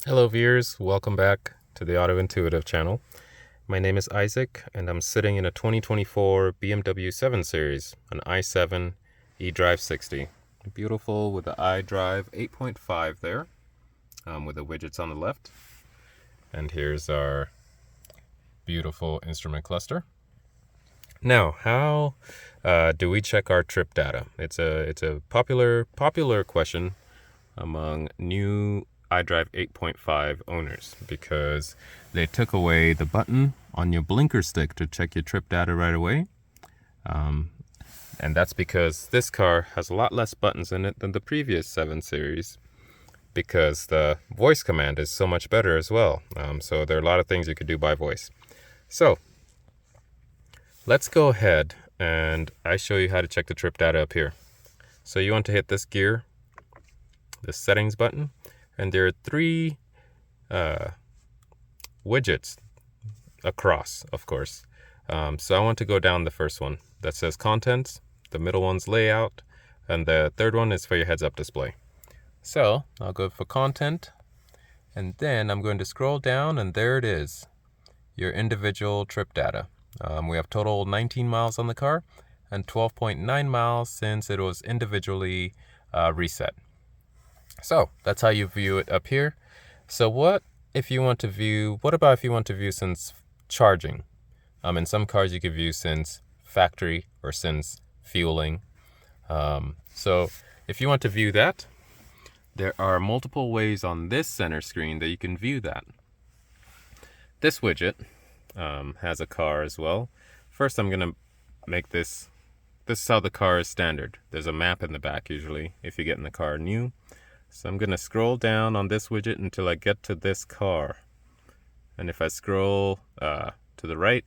Hello viewers, welcome back to the Auto Intuitive channel. My name is Isaac and I'm sitting in a 2024 BMW 7 Series, an i7 eDrive 60. Beautiful with the iDrive 8.5 there, with the widgets on the left. And here's our beautiful instrument cluster. Now, how do we check our trip data? It's a popular question among new iDrive 8.5 owners because they took away the button on your blinker stick to check your trip data right away. And that's because this car has a lot less buttons in it than the previous 7 Series because the voice command is so much better as well. So there are a lot of things you could do by voice. So let's go ahead and I show you how to check the trip data up here. So you want to hit this gear, the settings button, and there are three widgets across, of course. So I want to go down the first one that says contents, the middle one's layout, and the third one is for your heads-up display. So I'll go for content, and then I'm going to scroll down, and there it is, your individual trip data. We have total 19 miles on the car and 12.9 miles since it was individually reset. So that's how you view it up here. So what about if you want to view since charging? In some cars you could view since factory or since fueling. So if you want to view that, there are multiple ways on this center screen that you can view that. This widget has a car as well. First I'm going to make this is how the car is standard. There's a map in the back usually if you get in the car new. So I'm going to scroll down on this widget until I get to this car. And if I scroll to the right,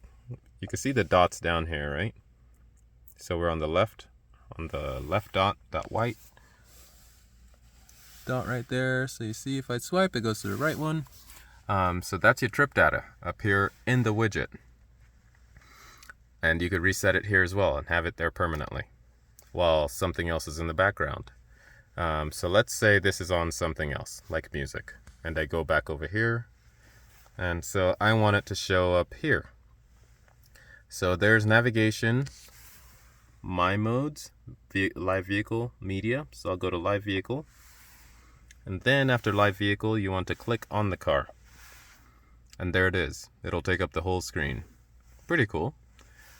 you can see the dots down here, right? So we're on the left dot, that white dot right there. So you see if I swipe, it goes to the right one. So that's your trip data up here in the widget. And you could reset it here as well and have it there permanently while something else is in the background. So let's say this is on something else, like music, and I go back over here, and so I want it to show up here. So there's navigation, my modes, live vehicle, media, so I'll go to live vehicle, and then after live vehicle you want to click on the car, and there it is. It'll take up the whole screen. Pretty cool.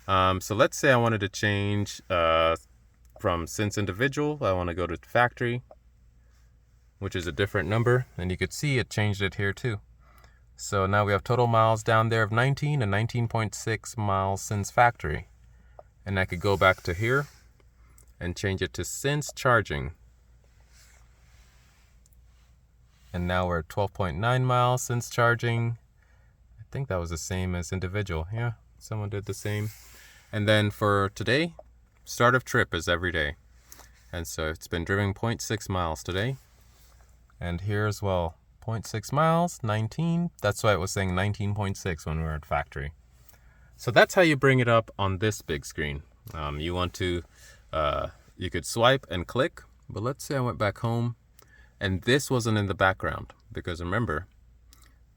So let's say I wanted to change from since individual, I want to go to factory, which is a different number, and you could see it changed it here too. So now we have total miles down there of 19 and 19.6 miles since factory. And I could go back to here and change it to since charging. And now we're at 12.9 miles since charging. I think that was the same as individual. Yeah, someone did the same. And then for today, start of trip is every day. And so it's been driven 0.6 miles today. And here as well, 0.6 miles, 19. That's why it was saying 19.6 when we were at factory. So that's how you bring it up on this big screen. You want to, you could swipe and click, but let's say I went back home and this wasn't in the background because remember,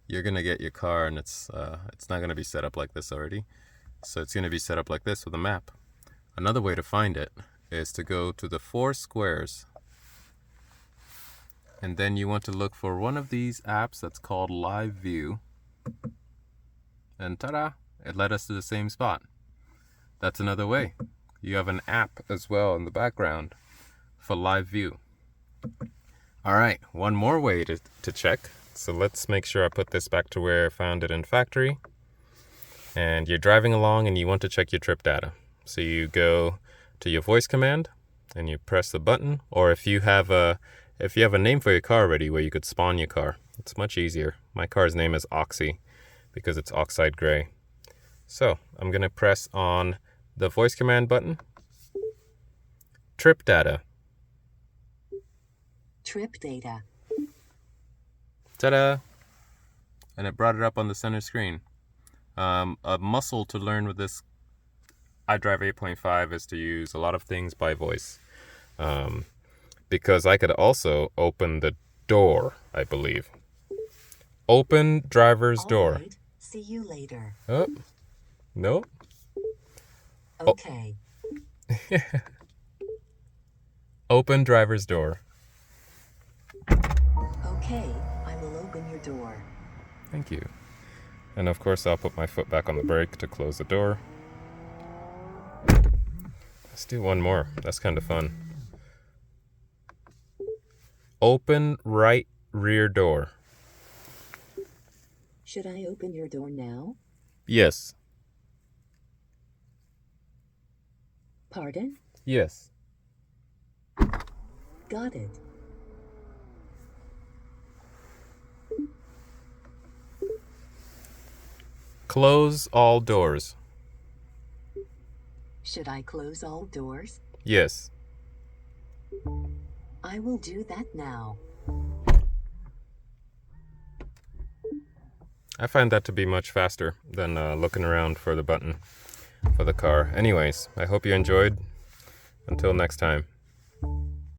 you're going to get your car and it's not going to be set up like this already. So it's going to be set up like this with a map. Another way to find it is to go to the 4 squares, and then you want to look for one of these apps that's called Live View, and ta-da, it led us to the same spot. That's another way. You have an app as well in the background for Live View. Alright, one more way to check. So let's make sure I put this back to where I found it in factory. And you're driving along and you want to check your trip data. So you go to your voice command and you press the button, or if you have a name for your car already where you could spawn your car, it's much easier. My car's name is Oxy because it's oxide gray. So I'm going to press on the voice command button, trip data. Trip data. Ta-da! And it brought it up on the center screen. A muscle to learn with this iDrive 8.5 is to use a lot of things by voice. Because I could also open the door, I believe. Open driver's All door. right. See you later. Oh, no. Okay. Open driver's door. Okay, I will open your door. Thank you. And of course, I'll put my foot back on the brake to close the door. Let's do one more. That's kind of fun. Open right rear door. Should I open your door now? Yes. Pardon? Yes. Got it. Close all doors. Should I close all doors? Yes. I will do that now. I find that to be much faster than looking around for the button for the car. Anyways, I hope you enjoyed. Until next time.